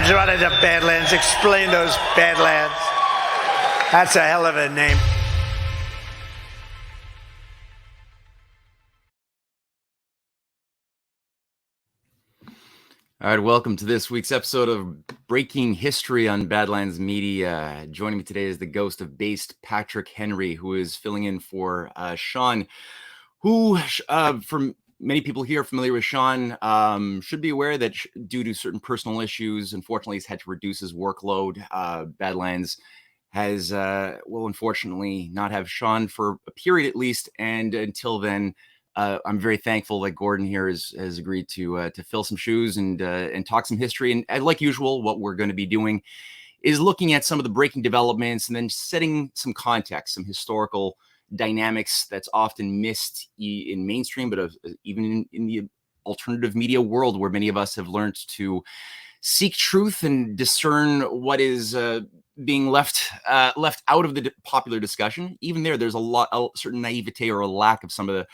Badlands, running to Badlands. Explain those Badlands. That's a hell of a name. All right, welcome to this week's episode of Breaking History on Badlands Media. Joining me today is the ghost of based Patrick Henry, who is filling in for Sean, who, from many people here familiar with Sean, should be aware that due to certain personal issues, unfortunately, he's had to reduce his workload. Badlands has, unfortunately, not have Sean for a period at least, and until then, I'm very thankful that Gordon here has agreed to fill some shoes and talk some history. And like usual, what we're going to be doing is looking at some of the breaking developments and then setting some context, some historical dynamics that's often missed in mainstream, but even in the alternative media world, where many of us have learned to seek truth and discern what is being left out of the popular discussion. Even there's a certain naivete or a lack of some of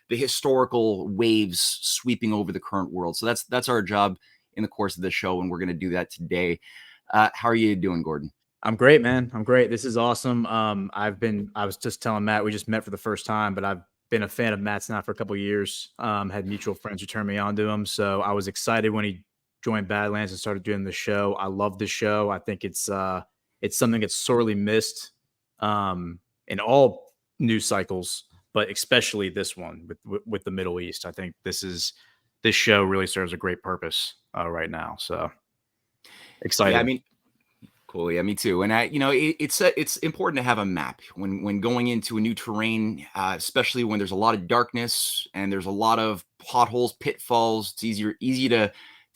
the historical waves sweeping over the current world. So that's our job in the course of the show, and we're going to do that today. How are you doing, Gordon? I'm great, man. I'm great. This is awesome. I was just telling Matt, we just met for the first time, but I've been a fan of Matt's now for a couple of years. Had mutual friends who turned me on to him. So I was excited when he joined Badlands and started doing the show. I love the show. I think it's something that's sorely missed in all news cycles, but especially this one with the Middle East. I think this show really serves a great purpose right now. So excited. Yeah, I mean, cool. Yeah, me too. And it's important to have a map when going into a new terrain, especially when there's a lot of darkness and there's a lot of potholes, pitfalls. It's easy to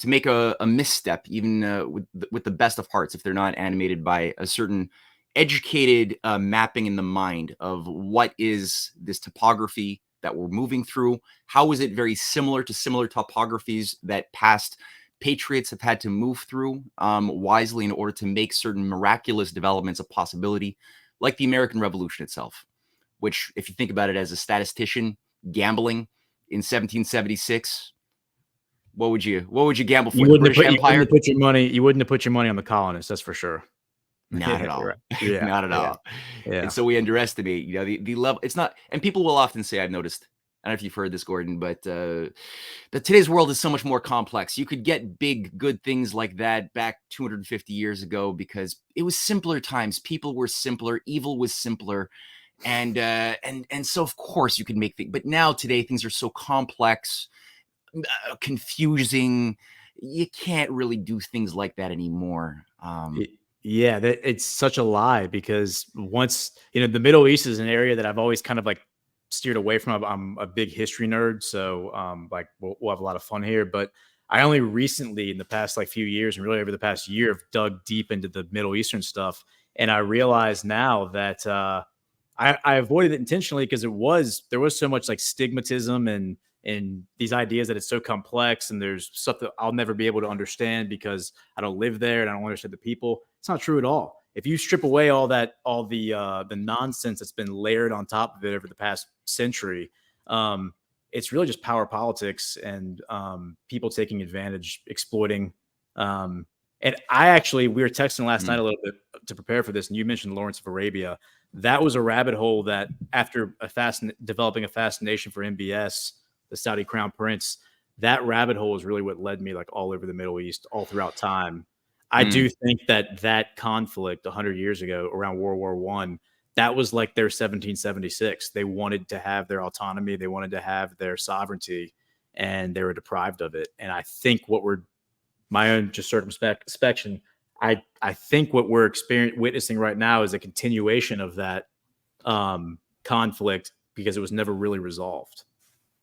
make a misstep, even with the best of hearts, if they're not animated by a certain educated mapping in the mind of what is this topography that we're moving through. How is it very similar to similar topographies that past patriots have had to move through wisely in order to make certain miraculous developments a possibility, like the American Revolution itself, which, if you think about it as a statistician gambling in 1776, what would you gamble for? The British Empire? You wouldn't have put your money on the colonists, that's for sure. Not at all. Yeah, not at all. Yeah. And so we underestimate, the level. It's not, and people will often say, I've noticed, I don't know if you've heard this, Gordon, but that today's world is so much more complex. You could get big, good things like that back 250 years ago because it was simpler times. People were simpler. Evil was simpler. And so, of course, you could make things. But now, today, things are so complex, confusing. You can't really do things like that anymore. Yeah, it's such a lie because once, the Middle East is an area that I've always kind of like steered away from. I'm a big history nerd, so we'll have a lot of fun here. But I only recently, in the past few years, and really over the past year, have dug deep into the Middle Eastern stuff, and I realize now that I avoided it intentionally because there was so much stigmatism and these ideas that it's so complex and there's stuff that I'll never be able to understand because I don't live there and I don't understand the people. It's not true at all. If you strip away all the nonsense that's been layered on top of it over the past century, it's really just power politics and people taking advantage, exploiting. And we were texting last night a little bit to prepare for this, and you mentioned Lawrence of Arabia. That was a rabbit hole that, after developing a fascination for MBS, the Saudi Crown Prince, that rabbit hole is really what led me all over the Middle East, all throughout time. I do think that conflict 100 years ago around World War I, that was like their 1776. They wanted to have their autonomy. They wanted to have their sovereignty, and they were deprived of it. And I think my own just circumspection, I think what we're witnessing right now is a continuation of that conflict because it was never really resolved.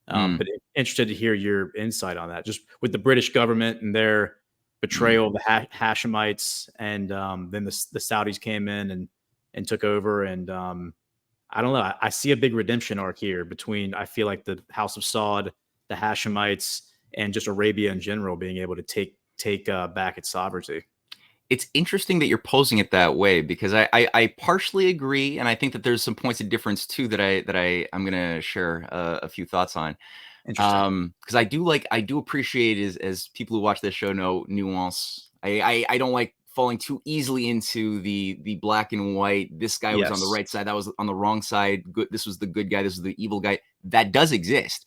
But interested to hear your insight on that, just with the British government and their betrayal of the Hashemites, and then the Saudis came in and took over. And I don't know. I see a big redemption arc here between, I feel like, the House of Saud, the Hashemites, and just Arabia in general being able to take back its sovereignty. It's interesting that you're posing it that way because I partially agree, and I think that there's some points of difference too that I'm gonna share a few thoughts on. Interesting. Because I do appreciate, as people who watch this show know, nuance I don't like falling too easily into the black and white. This guy was on the Yes. right side, that was on the wrong side. Good, this was the good guy, this was the evil guy. That does exist,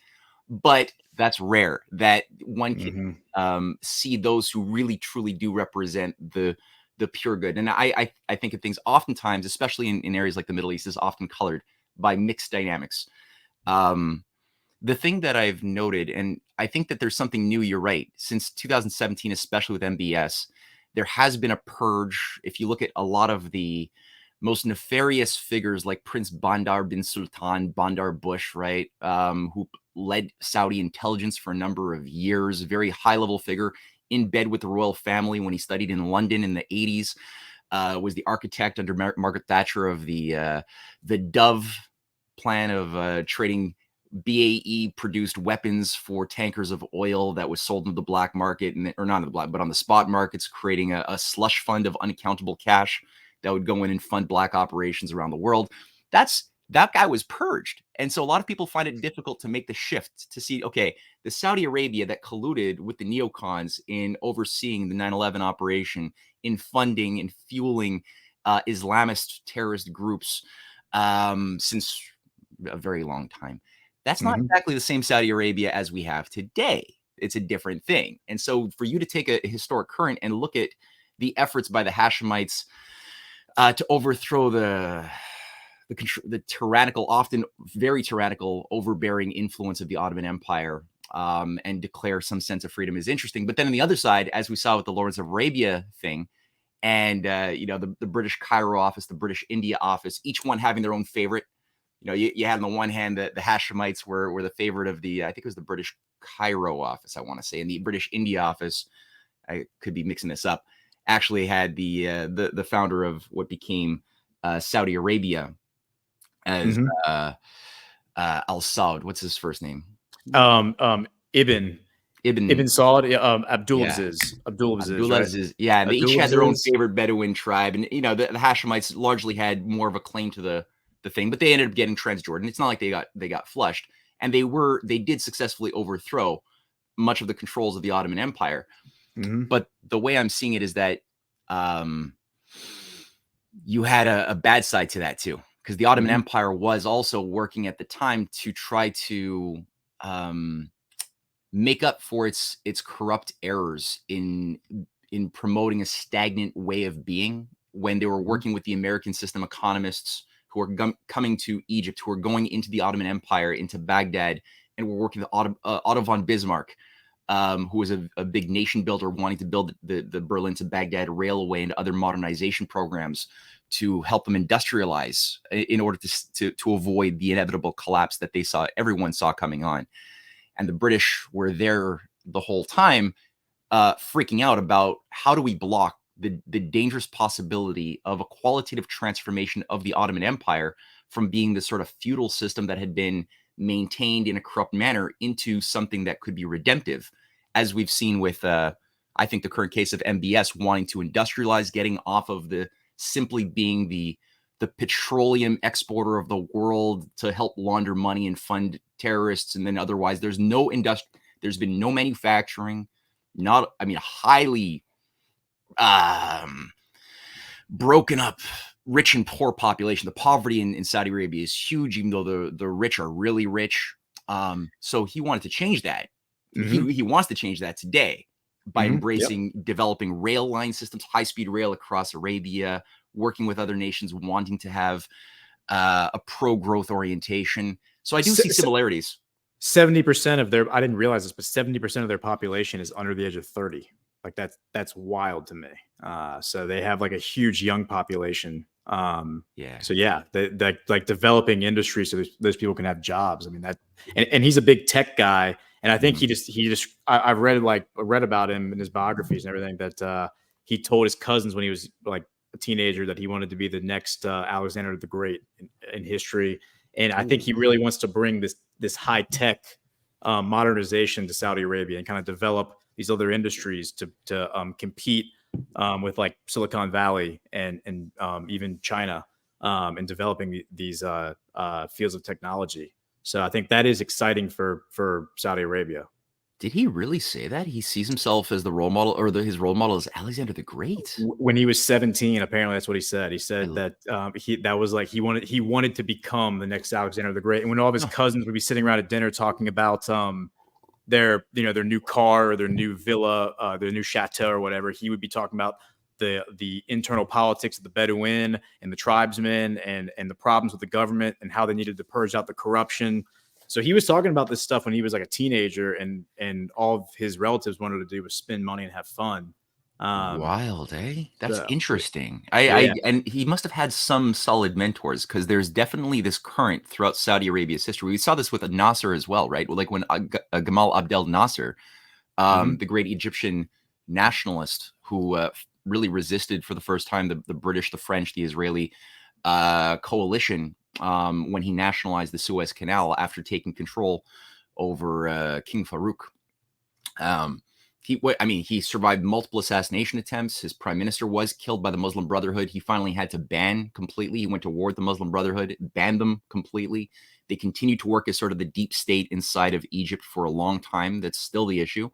but that's rare. That one can see those who really truly do represent the pure good. And I think of things oftentimes, especially in areas like the Middle East, is often colored by mixed dynamics. The thing that I've noted, and I think that there's something new, you're right, since 2017, especially with MBS, there has been a purge. If you look at a lot of the most nefarious figures like Prince Bandar bin Sultan, Bandar Bush, right, who led Saudi intelligence for a number of years, a very high-level figure in bed with the royal family when he studied in London in the 80s, was the architect under Margaret Thatcher of the Dove plan of trading BAE produced weapons for tankers of oil that was sold into the black market, or not in the black, but on the spot markets, creating a slush fund of unaccountable cash that would go in and fund black operations around the world. That guy was purged. And so a lot of people find it difficult to make the shift to see, okay, the Saudi Arabia that colluded with the neocons in overseeing the 9/11 operation, in funding and fueling Islamist terrorist groups since a very long time. That's not exactly the same Saudi Arabia as we have today. It's a different thing. And so for you to take a historic current and look at the efforts by the Hashemites to overthrow the tyrannical, often very tyrannical, overbearing influence of the Ottoman Empire and declare some sense of freedom is interesting. But then on the other side, as we saw with the Lawrence of Arabia thing, and the British Cairo office, the British India office, each one having their own favorite. You had on the one hand the Hashemites were the favorite of I think it was the British Cairo office, I want to say, and the British India office, I could be mixing this up, actually had the founder of what became Saudi Arabia as Al Saud. What's his first name? Ibn Ibn Saud, Yeah. Abdulaziz, right? Abdulaziz, yeah, and they each had their own favorite Bedouin tribe, and the Hashemites largely had more of a claim to the thing, but they ended up getting Transjordan. It's not like they got flushed, and they did successfully overthrow much of the controls of the Ottoman Empire. But the way I'm seeing it is that you had a bad side to that too, because the Ottoman Empire was also working at the time to try to make up for its corrupt errors in promoting a stagnant way of being when they were working with the American system economists who are coming to Egypt, who are going into the Ottoman Empire, into Baghdad, and were working with Otto von Bismarck, who was a big nation builder, wanting to build the Berlin to Baghdad railway and other modernization programs to help them industrialize in order to avoid the inevitable collapse that everyone saw coming on. And the British were there the whole time, freaking out about how do we block the dangerous possibility of a qualitative transformation of the Ottoman Empire from being the sort of feudal system that had been maintained in a corrupt manner into something that could be redemptive, as we've seen with, I think, the current case of MBS wanting to industrialize, getting off of simply being the petroleum exporter of the world to help launder money and fund terrorists, and then otherwise there's been no manufacturing, highly broken up rich and poor population. The poverty in Saudi Arabia is huge, even though the rich are really rich. So he wanted to change that. He wants to change that today by embracing developing rail line systems, high-speed rail across Arabia, working with other nations wanting to have a pro-growth orientation. So I do see similarities. 70% of I didn't realize this, but 70% of their population is under the age of 30. Like that's wild to me. So they have like a huge young population. So yeah, they like developing industry so those people can have jobs. I mean and he's a big tech guy. And I think I've read about him in his biographies and everything that he told his cousins when he was like a teenager that he wanted to be the next Alexander the Great in history. And I think he really wants to bring this high tech modernization to Saudi Arabia and kind of develop these other industries to compete with like Silicon Valley and even China in developing these fields of technology. So I think that is exciting for Saudi Arabia. Did he really say that? He sees himself as the role model, or his role model is Alexander the Great. When he was 17, apparently that's what he said. He said I- that that was like he wanted to become the next Alexander the Great. And when all of his Oh. cousins would be sitting around at dinner talking about their new car or their new villa, their new chateau or whatever, he would be talking about the internal politics of the Bedouin and the tribesmen and the problems with the government and how they needed to purge out the corruption. So he was talking about this stuff when he was like a teenager, and all of his relatives wanted to do was spend money and have fun. Wild, eh? That's So interesting. yeah. And he must have had some solid mentors, because there's definitely this current throughout Saudi Arabia's history. We saw this with Nasser as well, right? Like when Gamal Abdel Nasser, Mhm. the great Egyptian nationalist who really resisted for the first time the British, the French, the Israeli coalition when he nationalized the Suez Canal after taking control over King Farouk. He survived multiple assassination attempts. His prime minister was killed by the Muslim Brotherhood. He finally had to ban completely. He went to war with the Muslim Brotherhood, banned them completely. They continued to work as sort of the deep state inside of Egypt for a long time. That's still the issue.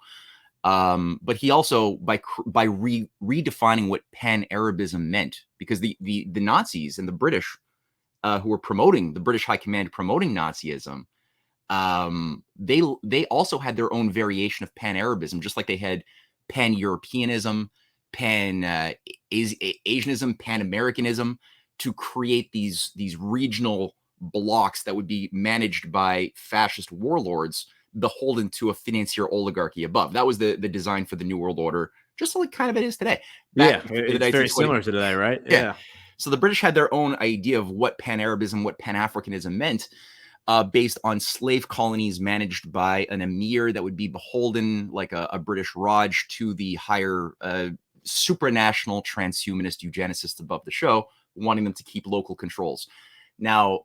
But he also, by redefining what Pan Arabism meant, because the Nazis and the British, who were promoting, the British High Command promoting Nazism, they also had their own variation of Pan Arabism, just like they had Pan Europeanism, Pan Asianism, Pan Americanism, to create these regional blocks that would be managed by fascist warlords beholden to a financier oligarchy above. That was the design for the New World Order, just like kind of it is today. Yeah, Back in the it's very 1920s. similar to today, right? Yeah. Yeah. So the British had their own idea of what Pan-Arabism, what Pan-Africanism meant, based on slave colonies managed by an emir that would be beholden, like a British Raj, to the higher supranational transhumanist eugenicists above the show, wanting them to keep local controls. Now,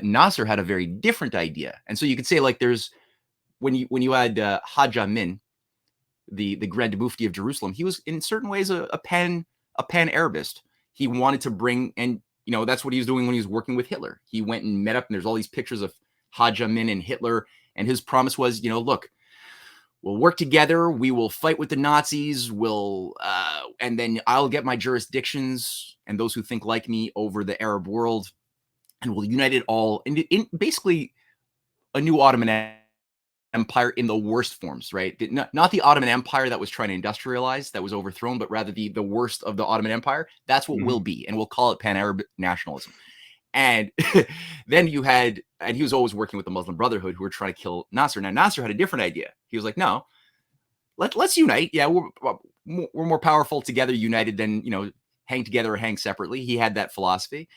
Nasser had a very different idea. And so you could say, like, there's, when you had Hajj Amin, the Grand Mufti of Jerusalem, he was in certain ways a pan-Arabist. He wanted to bring, and that's what he was doing when he was working with Hitler. He went and met up, and there's all these pictures of Hajj Amin and Hitler, and his promise was, look, we'll work together, we will fight with the Nazis, and then I'll get my jurisdictions and those who think like me over the Arab world, and we'll unite it all in basically a new Ottoman Empire in the worst forms, right? Not the Ottoman Empire that was trying to industrialize, that was overthrown, but rather the worst of the Ottoman Empire. That's what Mhm. will be, and we'll call it Pan-Arab nationalism. And then and he was always working with the Muslim Brotherhood, who were trying to kill Nasser. Now, Nasser had a different idea. He was like, no, let's unite. Yeah, we're more powerful together, united, than hang together or hang separately. He had that philosophy.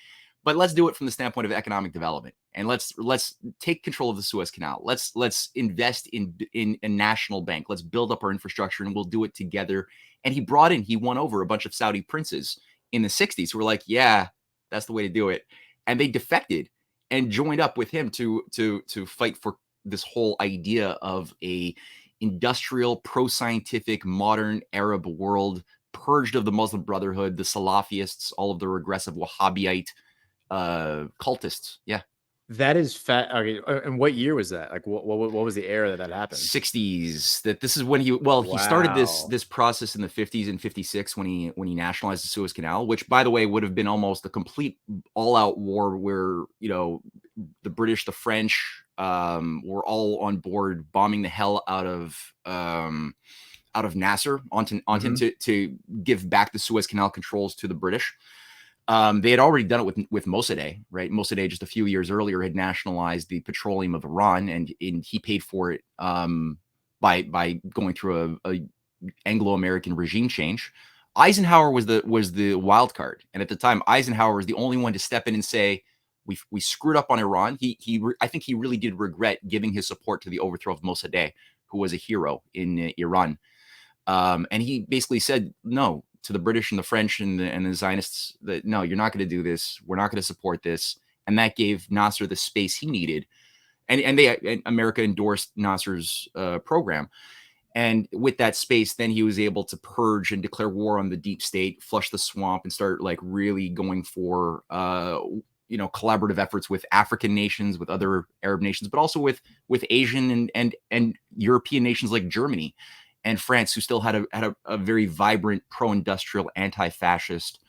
But let's do it from the standpoint of economic development, and let's take control of the Suez Canal. Let's invest in a national bank. Let's build up our infrastructure, and we'll do it together. And he won over a bunch of Saudi princes in the 60s who were like, yeah, that's the way to do it. And they defected and joined up with him to fight for this whole idea of a industrial, pro-scientific, modern Arab world, purged of the Muslim Brotherhood, the Salafists, all of the regressive Wahhabite cultists. Yeah. That is fat. Okay, and what year was that? Like, what was the era that happened? 60s. That this is when he started Wow. this process in the 50s and 56 when he nationalized the Suez Canal, which, by the way, would have been almost a complete all-out war where the British, the French, were all on board bombing the hell out of Nasser onto him Mhm. to give back the Suez Canal controls to the British. They had already done it with Mossadegh, right? Mossadegh just a few years earlier had nationalized the petroleum of Iran, and he paid for it by going through a Anglo-American regime change. Eisenhower was the wild card, and at the time, Eisenhower was the only one to step in and say, "We screwed up on Iran." I think he really did regret giving his support to the overthrow of Mossadegh, who was a hero in Iran. And he basically said no to the British and the French and the Zionists, that no, you're not going to do this. We're not going to support this. And that gave Nasser the space he needed. And America endorsed Nasser's program. And with that space, then he was able to purge and declare war on the deep state, flush the swamp, and start like really going for collaborative efforts with African nations, with other Arab nations, but also with Asian and European nations like Germany and France, who still had a very vibrant pro-industrial, anti-fascist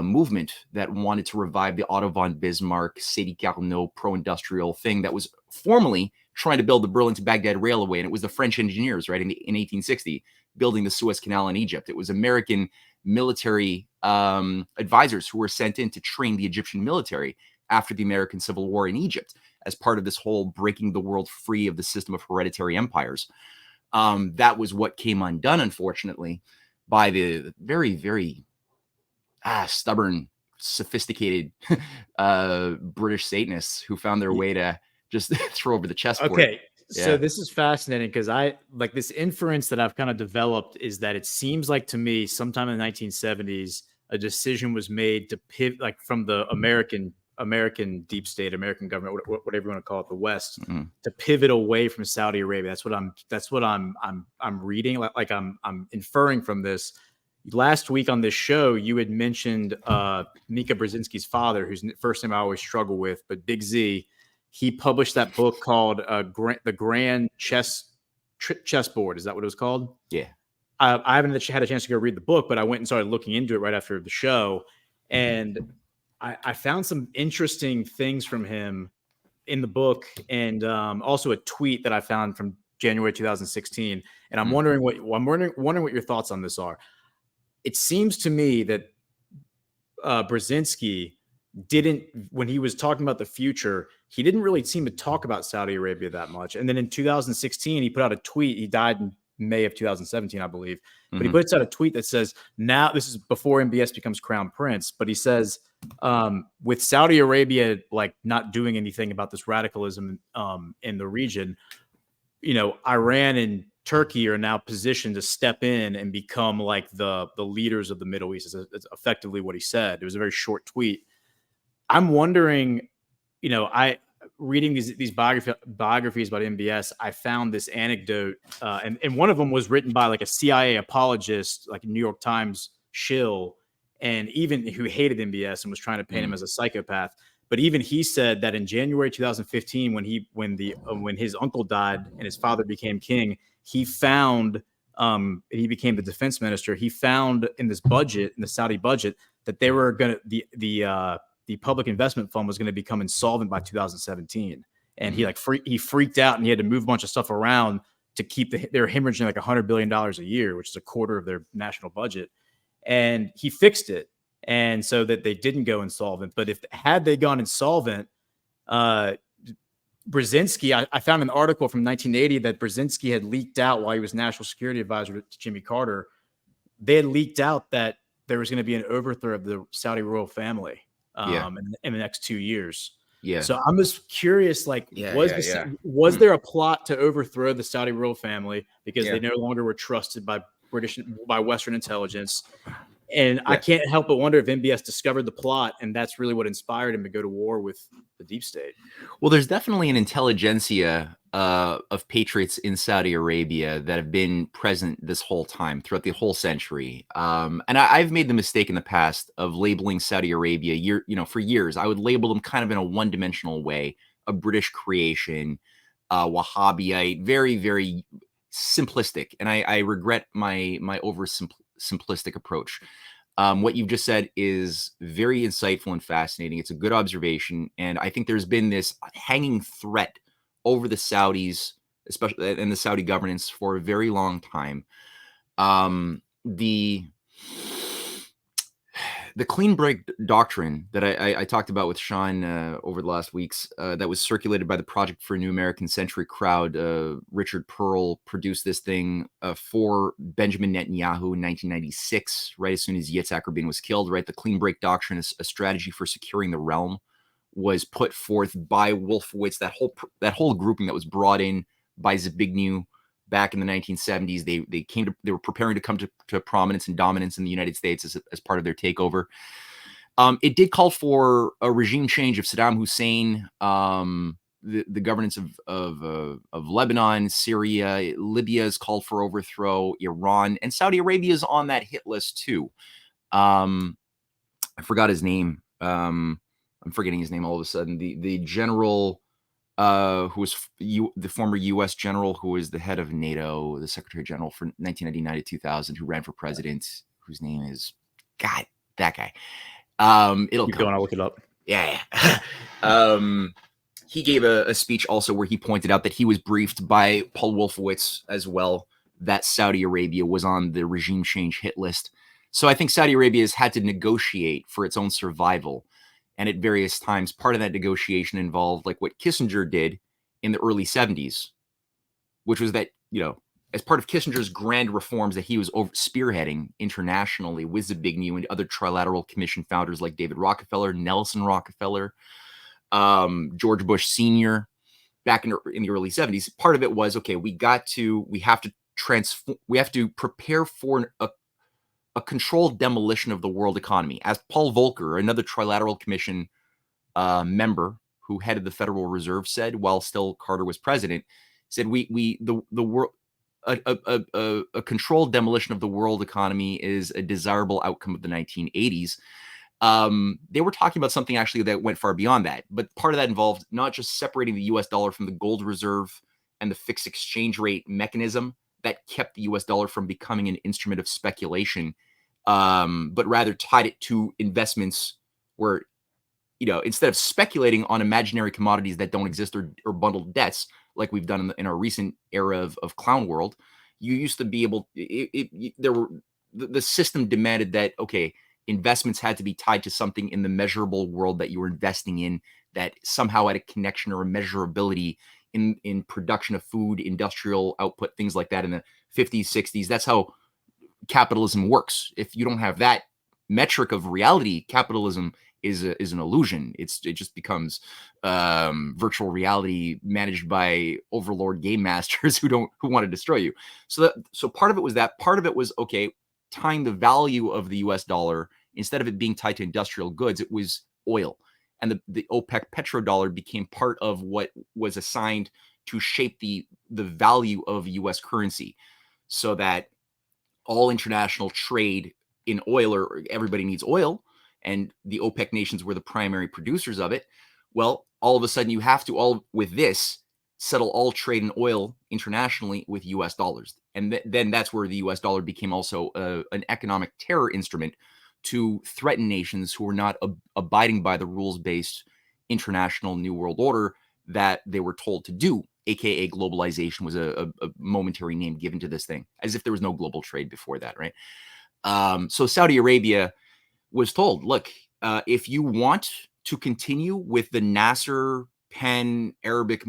movement that wanted to revive the Otto von Bismarck, Sadi Carnot pro-industrial thing that was formally trying to build the Berlin to Baghdad railway. And it was the French engineers, right, in 1860, building the Suez Canal in Egypt. It was American military advisors who were sent in to train the Egyptian military after the American Civil War in Egypt as part of this whole breaking the world free of the system of hereditary empires. That was what came undone, unfortunately, by the very, very stubborn, sophisticated British Satanists who found their way to just throw over the chessboard. Okay. So this is fascinating because I like this inference that I've kind of developed is that it seems like to me sometime in the 1970s, a decision was made to pivot like from the American deep state, American government, whatever you want to call it, the West, to pivot away from Saudi Arabia. That's what I'm reading. Like I'm inferring from this. Last week on this show, you had mentioned Mika Brzezinski's father, whose first name I always struggle with, but Big Z. He published that book called The Grand Chessboard. Is that what it was called? Yeah. I haven't had a chance to go read the book, but I went and started looking into it right after the show. And I found some interesting things from him in the book, and also a tweet that I found from January 2016. And I'm wondering what your thoughts on this are. It seems to me that Brzezinski didn't, when he was talking about the future, he didn't really seem to talk about Saudi Arabia that much. And then in 2016, he put out a tweet. He died in May of 2017, I believe. But he puts out a tweet that says, now, this is before MBS becomes crown prince, but he says, with Saudi Arabia, like not doing anything about this radicalism in the region, Iran and Turkey are now positioned to step in and become like the leaders of the Middle East. It's effectively what he said. It was a very short tweet. I'm wondering, reading these biographies about MBS, I found this anecdote, and one of them was written by like a CIA apologist, like a New York Times shill, and even who hated MBS and was trying to paint him as a psychopath. But even he said that in January 2015, when his uncle died and his father became king, he found he became the defense minister. He found in this budget, in the Saudi budget, that they were going to the public investment fund was going to become insolvent by 2017. And he freaked out and he had to move a bunch of stuff around to keep they were hemorrhaging like $100 billion a year, which is a quarter of their national budget. And he fixed it. And so that they didn't go insolvent. But had they gone insolvent, Brzezinski, I found an article from 1980 that Brzezinski had leaked out while he was national security advisor to Jimmy Carter. They had leaked out that there was going to be an overthrow of the Saudi royal family in the next 2 years. Yeah. So I'm just curious, like, was there a plot to overthrow the Saudi royal family because they no longer were trusted by Western intelligence? And I can't help but wonder if MBS discovered the plot, and that's really what inspired him to go to war with the deep state. Well, there's definitely an intelligentsia of patriots in Saudi Arabia that have been present this whole time, throughout the whole century. And I've made the mistake in the past of labeling Saudi Arabia, for years. I would label them kind of in a one-dimensional way, a British creation, Wahhabite, very, very simplistic. And I regret my simplistic approach. What you've just said is very insightful and fascinating. It's a good observation. And I think there's been this hanging threat over the Saudis, especially and the Saudi governance, for a very long time. The clean break doctrine that I talked about with Sean over the last weeks, that was circulated by the Project for a New American Century crowd. Richard Perle produced this thing for Benjamin Netanyahu in 1996, right as soon as Yitzhak Rabin was killed. Right, the clean break doctrine is a strategy for securing the realm, was put forth by Wolfowitz. That whole grouping that was brought in by Zbigniew back in the 1970s. They were preparing to come to prominence and dominance in the United States as part of their takeover. It did call for a regime change of Saddam Hussein, the governance of Lebanon, Syria. Libya is called for overthrow, Iran, and Saudi Arabia is on that hit list too. I forgot his name. I'm I'm forgetting his name all of a sudden. The general who was the former U.S. general who was the head of NATO, the Secretary General for 1999 to 2000, who ran for president, whose name is that guy. It'll Keep come. going. I'll look it up. Yeah. He gave a speech also where he pointed out that he was briefed by Paul Wolfowitz as well that Saudi Arabia was on the regime change hit list. So I think Saudi Arabia has had to negotiate for its own survival. And at various times, part of that negotiation involved like what Kissinger did in the early 70s, which was that, as part of Kissinger's grand reforms that he was spearheading internationally with Zbigniew and other trilateral commission founders like David Rockefeller, Nelson Rockefeller, George Bush Sr., back in the early 70s, part of it was, okay, we have to prepare for a controlled demolition of the world economy. As Paul Volcker, another trilateral commission member who headed the Federal Reserve, said while still Carter was president, said the world a controlled demolition of the world economy is a desirable outcome of the 1980s. They were talking about something actually that went far beyond that, but part of that involved not just separating the US dollar from the gold reserve and the fixed exchange rate mechanism that kept the US dollar from becoming an instrument of speculation, but rather tied it to investments where, instead of speculating on imaginary commodities that don't exist or bundled debts, like we've done in our recent era of clown world, you used to be able, the system demanded that, okay, investments had to be tied to something in the measurable world that you were investing in that somehow had a connection or a measurability in production of food, industrial output, things like that in the 50s, 60s. That's how capitalism works. If you don't have that metric of reality, capitalism is an illusion. It just becomes virtual reality managed by overlord game masters who want to destroy you. So part of it was that. Part of it was, okay, tying the value of the US dollar, instead of it being tied to industrial goods, it was oil. And the OPEC petrodollar became part of what was assigned to shape the value of US currency, so that all international trade in oil, or everybody needs oil, and the OPEC nations were the primary producers of it. Well, all of a sudden you have to with this settle all trade in oil internationally with US dollars. And then that's where the US dollar became also an economic terror instrument to threaten nations who were not abiding by the rules-based international New World Order that they were told to do, aka globalization was a momentary name given to this thing, as if there was no global trade before that, right? So Saudi Arabia was told, look, if you want to continue with the Nasser Pan Arabic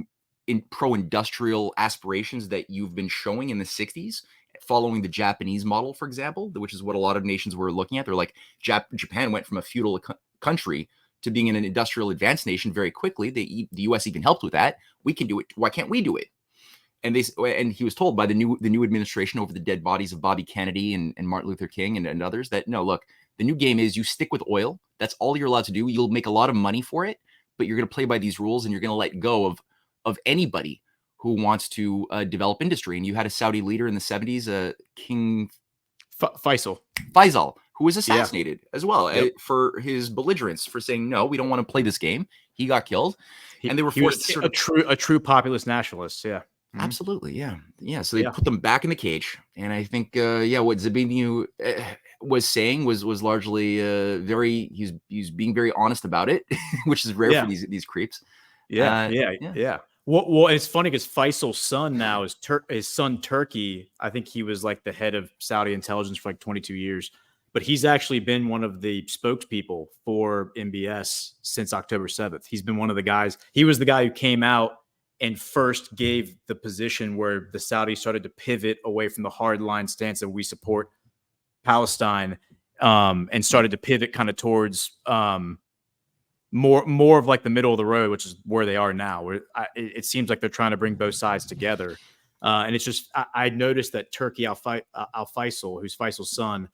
pro-industrial aspirations that you've been showing in the 60s, following the Japanese model, for example, which is what a lot of nations were looking at. They're like, Japan went from a feudal country to being an industrial advanced nation very quickly. The US even helped with that. We can do it. Why can't we do it? And he was told by the new administration over the dead bodies of Bobby Kennedy and Martin Luther King and others that, no, look, the new game is you stick with oil. That's all you're allowed to do. You'll make a lot of money for it, but you're going to play by these rules, and you're going to let go of anybody who wants to develop industry. And you had a Saudi leader in the 70s, King Faisal, who was assassinated as well for his belligerence, for saying, no, we don't want to play this game. He got killed. And they were forced to a true populist nationalist. Yeah. Mm-hmm. Absolutely. Yeah. So they put them back in the cage. And I think, what Zbigniew was saying was largely he's being very honest about it, which is rare for these creeps. Yeah. Well, it's funny because Faisal's son now is his son Turkey. I think he was like the head of Saudi intelligence for like 22 years, but he's actually been one of the spokespeople for MBS since October 7th. He's been one of the guys. He was the guy who came out and first gave the position where the Saudis started to pivot away from the hardline stance that we support Palestine, and started to pivot kind of towards more of like the middle of the road, which is where they are now. Where it seems like they're trying to bring both sides together, and it's just I noticed that Turkey Al Faisal, who's Faisal's son,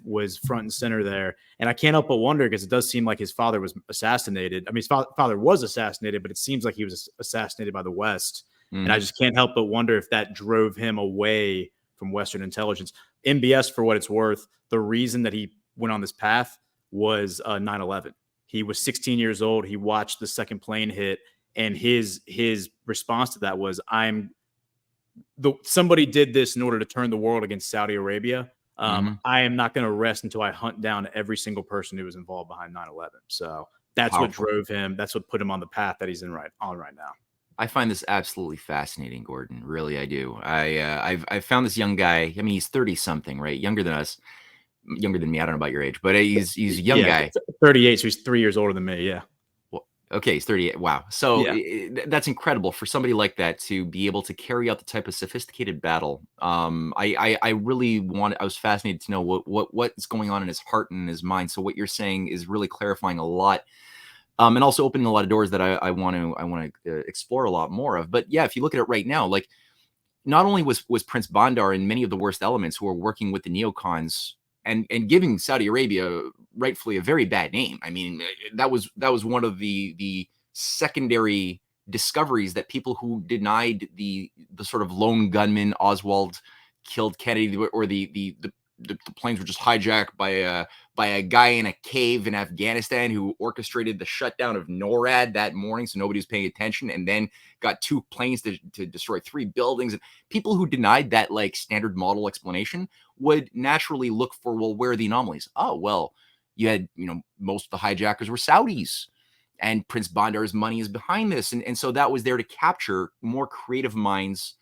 was front and center there, and I can't help but wonder because it does seem like his father was assassinated. I mean, his father was assassinated, but it seems like he was assassinated by the West, and I just can't help but wonder if that drove him away from Western intelligence. MBS, for what it's worth, the reason that he went on this path was 9/11. He was 16 years old. He watched the second plane hit, and his response to that was, somebody did this in order to turn the world against Saudi Arabia. I am not going to rest until I hunt down every single person who was involved behind 9/11. So that's Powerful. what drove him. That's what put him on the path that he's right now. I find this absolutely fascinating, Gordon. Really, I do. I've found this young guy. I mean, he's 30 something, right? Younger than us, younger than me. I don't know about your age, but he's a young guy. 38, so he's 3 years older than me. Yeah. Well, okay, he's 38. Wow. So Yeah. that's incredible for somebody like that to be able to carry out the type of sophisticated battle. I really I was fascinated to know what's going on in his heart and in his mind. So what you're saying is really clarifying a lot. And also opening a lot of doors that I want to explore a lot more of. But yeah, if you look at it right now, like not only was Prince Bandar and many of the worst elements who are working with the neocons and giving Saudi Arabia rightfully a very bad name. I mean, that was one of the secondary discoveries that people who denied the sort of lone gunman Oswald killed Kennedy, or the planes were just hijacked by a guy in a cave in Afghanistan who orchestrated the shutdown of NORAD that morning, so nobody was paying attention, and then got 2 planes to destroy 3 buildings. And people who denied that like standard model explanation would naturally look for, well, where are the anomalies? Oh, well, you had, most of the hijackers were Saudis, and Prince Bandar's money is behind this, and so that was there to capture more creative minds.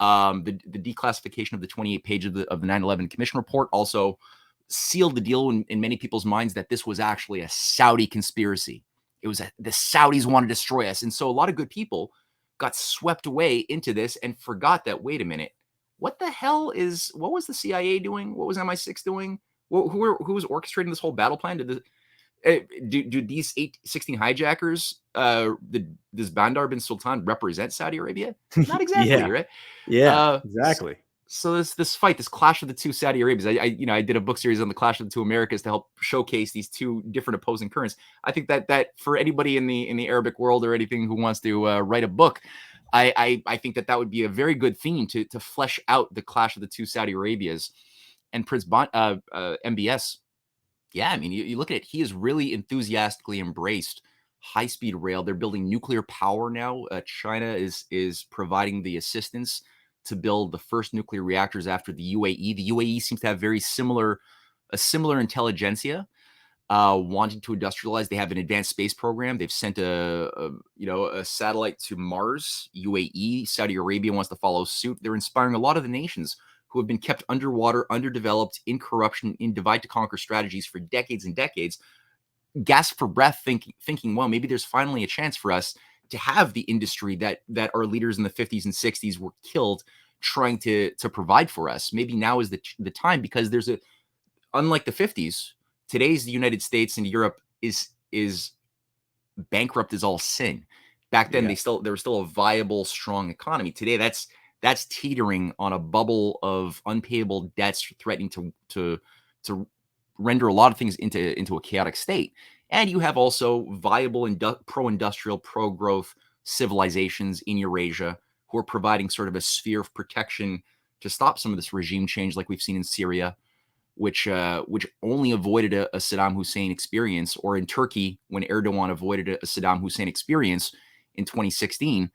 The declassification of the 28 pages of the 9/11 Commission report also sealed the deal in many people's minds that this was actually a Saudi conspiracy. It was the Saudis want to destroy us. And so a lot of good people got swept away into this and forgot that, wait a minute, what was the CIA doing? What was MI6 doing? Who was orchestrating this whole battle plan? Do these 16 hijackers, does Bandar bin Sultan represent Saudi Arabia? Not exactly, right? Yeah, exactly. So this fight, this clash of the two Saudi Arabias, I did a book series on the clash of the two Americas to help showcase these two different opposing currents. I think that for anybody in the Arabic world or anything who wants to write a book, I think that would be a very good theme to flesh out the clash of the two Saudi Arabias. And Prince MBS. Yeah, I mean, you look at it, he has really enthusiastically embraced high-speed rail. They're building nuclear power now. China is providing the assistance to build the first nuclear reactors after the UAE. The UAE seems to have a similar intelligentsia, wanting to industrialize. They have an advanced space program. They've sent a satellite to Mars. UAE, Saudi Arabia wants to follow suit. They're inspiring a lot of the nations who have been kept underwater, underdeveloped, in corruption, in divide to conquer strategies for decades and decades, gasp for breath, thinking, well, maybe there's finally a chance for us to have the industry that our leaders in the 50s and 60s were killed trying to provide for us. Maybe now is the time, because unlike the 50s, today's the United States and Europe is bankrupt as all sin. Back then, there was still a viable, strong economy. Today, that's teetering on a bubble of unpayable debts, threatening to render a lot of things into a chaotic state. And you have also viable pro-industrial, pro-growth civilizations in Eurasia who are providing sort of a sphere of protection to stop some of this regime change, like we've seen in Syria, which only avoided a Saddam Hussein experience, or in Turkey, when Erdogan avoided a Saddam Hussein experience in 2016,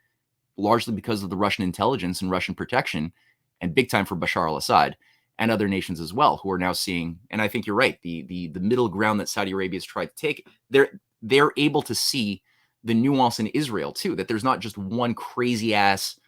largely because of the Russian intelligence and Russian protection, and big time for Bashar al-Assad and other nations as well, who are now seeing, and I think you're right, the middle ground that Saudi Arabia has tried to take. They're able to see the nuance in Israel too, that there's not just one crazy ass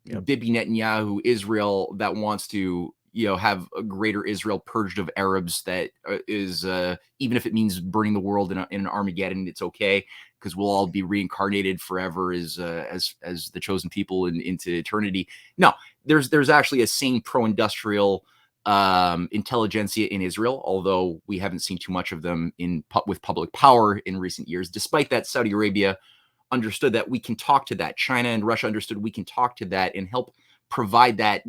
Bibi Netanyahu Israel that wants to have a greater Israel purged of Arabs that is even if it means burning the world in an Armageddon, it's okay, because we'll all be reincarnated forever as the chosen people into eternity. No, there's actually a sane pro-industrial intelligentsia in Israel, although we haven't seen too much of them with public power in recent years. Despite that, Saudi Arabia understood that we can talk to that. China and Russia understood we can talk to that and help provide that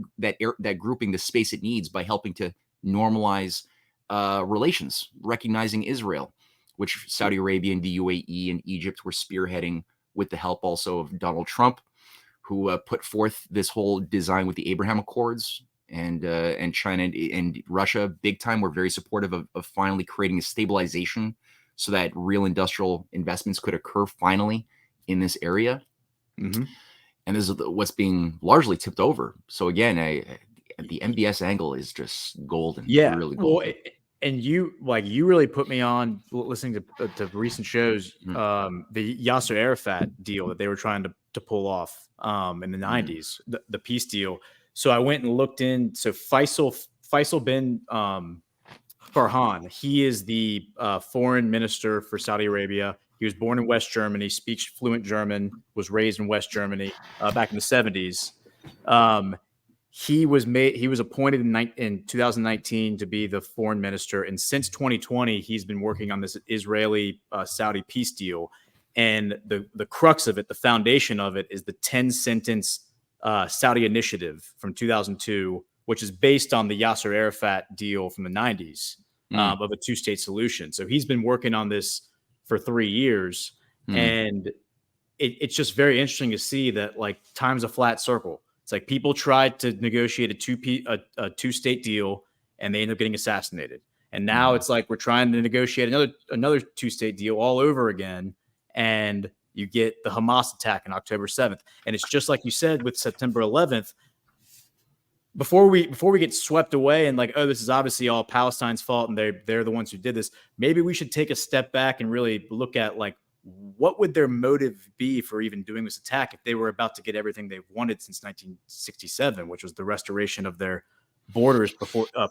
grouping the space it needs by helping to normalize relations, recognizing Israel, which Saudi Arabia and the UAE and Egypt were spearheading with the help also of Donald Trump, who put forth this whole design with the Abraham Accords. And China and Russia, big time, were very supportive of finally creating a stabilization so that real industrial investments could occur finally in this area. Mm-hmm. And this is what's being largely tipped over. So again, the MBS angle is just golden. Yeah. Really golden. Well, and you really put me on listening to recent shows, the Yasser Arafat deal that they were trying to pull off in the 90s, the peace deal. So I went and looked in. So Faisal bin Farhan, he is the foreign minister for Saudi Arabia. He was born in West Germany, speaks fluent German, was raised in West Germany back in the 70s. He was appointed in 2019 to be the foreign minister. And since 2020, he's been working on this Israeli Saudi peace deal. And the crux of it, the foundation of it, is the 10-sentence Saudi initiative from 2002, which is based on the Yasser Arafat deal from the 90s of a two-state solution. So he's been working on this for 3 years. And it's just very interesting to see that, like, time's a flat circle. It's like people tried to negotiate a two-state deal, and they ended up getting assassinated. And now it's like we're trying to negotiate another two-state deal all over again, and you get the Hamas attack on October 7th. And it's just like you said with September 11th. Before we get swept away and like, oh, this is obviously all Palestine's fault and they're the ones who did this, maybe we should take a step back and really look at, like, what would their motive be for even doing this attack if they were about to get everything they've wanted since 1967, which was the restoration of their borders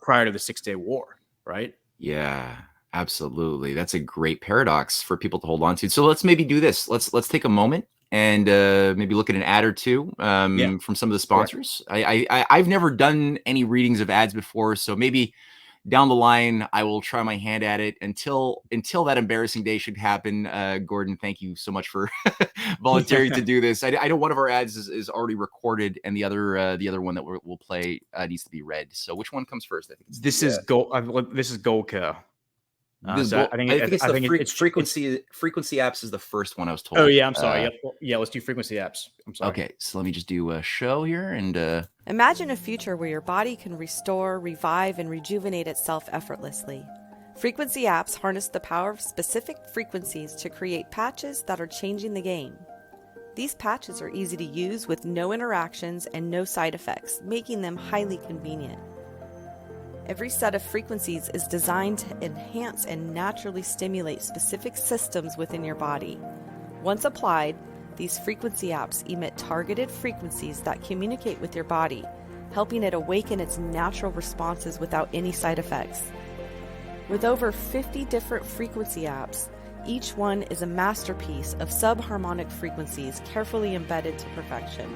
prior to the 6-Day War, right? Yeah, absolutely. That's a great paradox for people to hold on to. So let's maybe do this. Let's take a moment and maybe look at an ad or two from some of the sponsors. I've never done any readings of ads before, so maybe down the line, I will try my hand at it until that embarrassing day should happen. Gordon, thank you so much for volunteering to do this. I know one of our ads is already recorded, and the other one that we'll play needs to be read. So which one comes first? I think this is Goldco. I think it's frequency apps is the first one I was told. Oh yeah, I'm sorry. Let's do frequency apps. I'm sorry. Okay, so let me just do a show here and imagine a future where your body can restore, revive, and rejuvenate itself effortlessly. Frequency apps harness the power of specific frequencies to create patches that are changing the game. These patches are easy to use with no interactions and no side effects, making them highly convenient. Every set of frequencies is designed to enhance and naturally stimulate specific systems within your body. Once applied, these frequency apps emit targeted frequencies that communicate with your body, helping it awaken its natural responses without any side effects. With over 50 different frequency apps, each one is a masterpiece of subharmonic frequencies carefully embedded to perfection.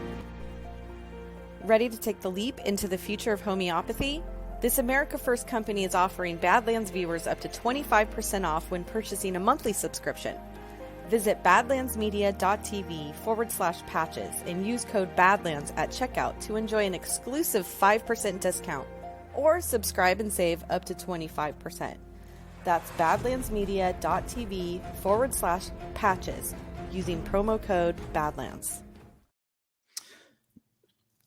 Ready to take the leap into the future of homeopathy? This America First company is offering Badlands viewers up to 25% off when purchasing a monthly subscription. Visit badlandsmedia.tv/patches and use code BADLANDS at checkout to enjoy an exclusive 5% discount, or subscribe and save up to 25%. That's badlandsmedia.tv/patches using promo code BADLANDS.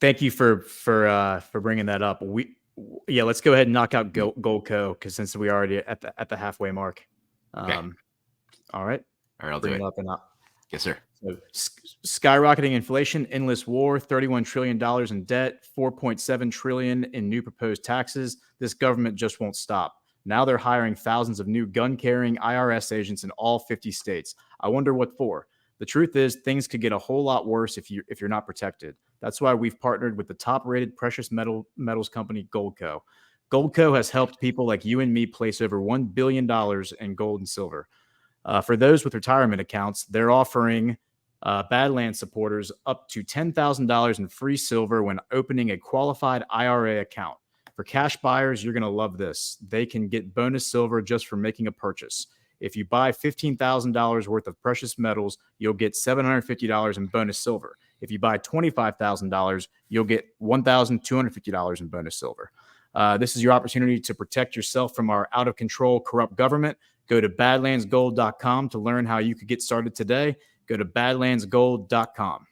Thank you for bringing that up. Let's go ahead and knock out Goldco, because since we already at the halfway mark. Okay. All right, I'll do it. Up and up. Yes, sir. So, skyrocketing inflation, endless war, $31 trillion in debt, $4.7 trillion in new proposed taxes. This government just won't stop. Now they're hiring thousands of new gun-carrying IRS agents in all 50 states. I wonder what for. The truth is, things could get a whole lot worse if you're not protected. That's why we've partnered with the top-rated precious metals company, Goldco. Goldco has helped people like you and me place over $1 billion in gold and silver. For those with retirement accounts, they're offering Badlands supporters up to $10,000 in free silver when opening a qualified IRA account. For cash buyers, you're going to love this. They can get bonus silver just for making a purchase. If you buy $15,000 worth of precious metals, you'll get $750 in bonus silver. If you buy $25,000, you'll get $1,250 in bonus silver. This is your opportunity to protect yourself from our out-of-control corrupt government. Go to badlandsgold.com to learn how you could get started today. Go to badlandsgold.com.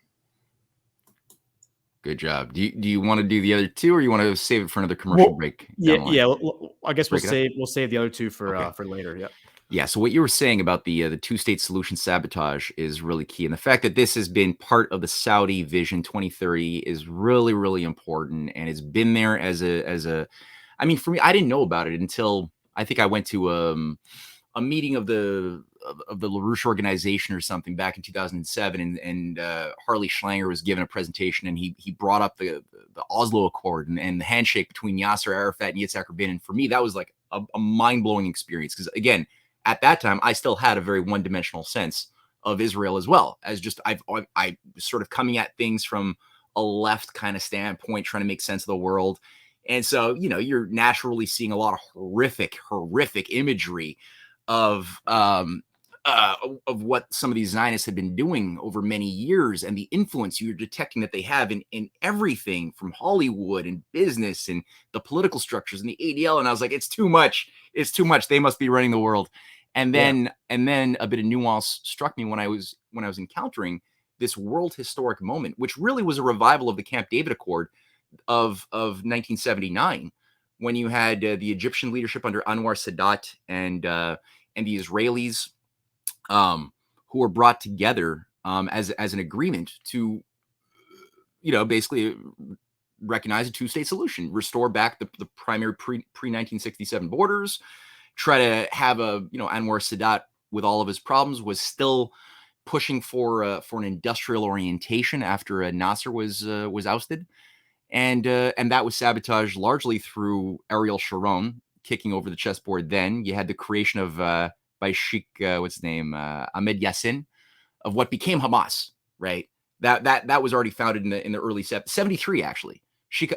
Good job. Do you want to do the other two, or you want to save it for another commercial break? I guess we'll save the other two for later. Yep. Yeah. So what you were saying about the two-state solution sabotage is really key, and the fact that this has been part of the Saudi Vision 2030 is really, really important, and it's been there as a. I mean, for me, I didn't know about it until I think I went to a meeting of the LaRouche organization or something back in 2007, and Harley Schlanger was given a presentation, and he brought up the Oslo Accord and the handshake between Yasser Arafat and Yitzhak Rabin, and for me that was like a mind-blowing experience, because again, at that time I still had a very one-dimensional sense of Israel, as well as just I was sort of coming at things from a left kind of standpoint, trying to make sense of the world. And so, you're naturally seeing a lot of horrific imagery of what some of these Zionists had been doing over many years, and the influence you're detecting that they have in everything from Hollywood and business and the political structures and the ADL. And I was like, it's too much. It's too much. They must be running the world. And then a bit of nuance struck me when I was encountering this world historic moment, which really was a revival of the Camp David Accord of 1979, when you had the Egyptian leadership under Anwar Sadat and the Israelis, who were brought together as an agreement to, basically recognize a two-state solution, restore back the primary pre-1967 borders, try to have Anwar Sadat, with all of his problems, was still pushing for an industrial orientation after Nasser was ousted. And that was sabotaged largely through Ariel Sharon kicking over the chessboard. Then you had the creation of by Sheikh what's his name, Ahmed Yassin, of what became Hamas. Right, that was already founded in the early 73 actually. Sheikh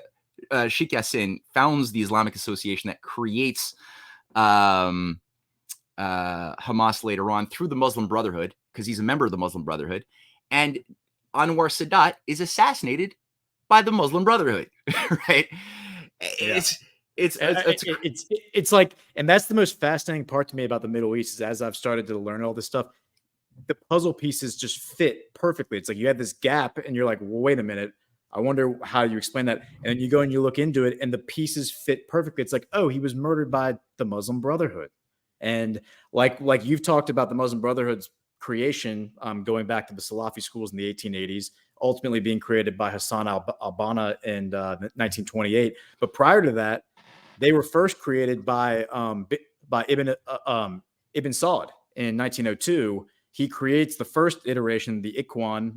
Yassin founds the Islamic Association that creates Hamas later on through the Muslim Brotherhood, because he's a member of the Muslim Brotherhood, and Anwar Sadat is assassinated by the Muslim Brotherhood, right? Yeah. It's like, and that's the most fascinating part to me about the Middle East, is as I've started to learn all this stuff, the puzzle pieces just fit perfectly. It's like you have this gap and you're like, well, wait a minute, I wonder how you explain that. And then you go and you look into it and the pieces fit perfectly. It's like, oh, he was murdered by the Muslim Brotherhood. And like you've talked about the Muslim Brotherhood's creation, going back to the Salafi schools in the 1880s, ultimately being created by Hassan al-Banna in 1928. But prior to that, they were first created by Ibn Saud in 1902. He creates the first iteration, the Ikhwan,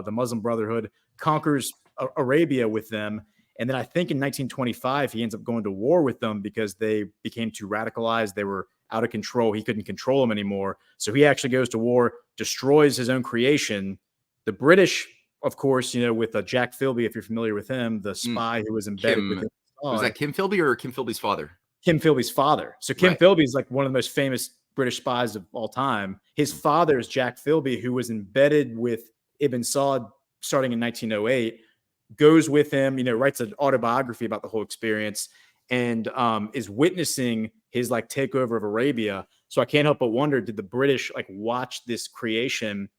the Muslim Brotherhood, conquers Arabia with them. And then I think in 1925, he ends up going to war with them because they became too radicalized. They were out of control. He couldn't control them anymore. So he actually goes to war, destroys his own creation. The British, of course, with Jack Philby, if you're familiar with him, the spy who was embedded with him. Was that Kim Philby or Kim Philby's father? Kim Philby's father. So Kim Philby is like one of the most famous British spies of all time. His father is Jack Philby, who was embedded with Ibn Saud starting in 1908, goes with him, writes an autobiography about the whole experience, and is witnessing his takeover of Arabia. So I can't help but wonder, did the British watch this creation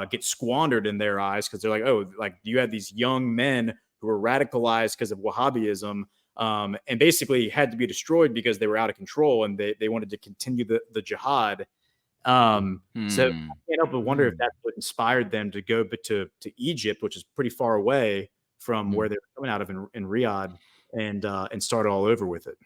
get squandered in their eyes? Because they're like, oh, you had these young men who were radicalized because of Wahhabism, and basically had to be destroyed because they were out of control and they wanted to continue the jihad. So I can't help but wonder if that's what inspired them to go to Egypt, which is pretty far away from where they were coming out of in Riyadh, and start all over with it.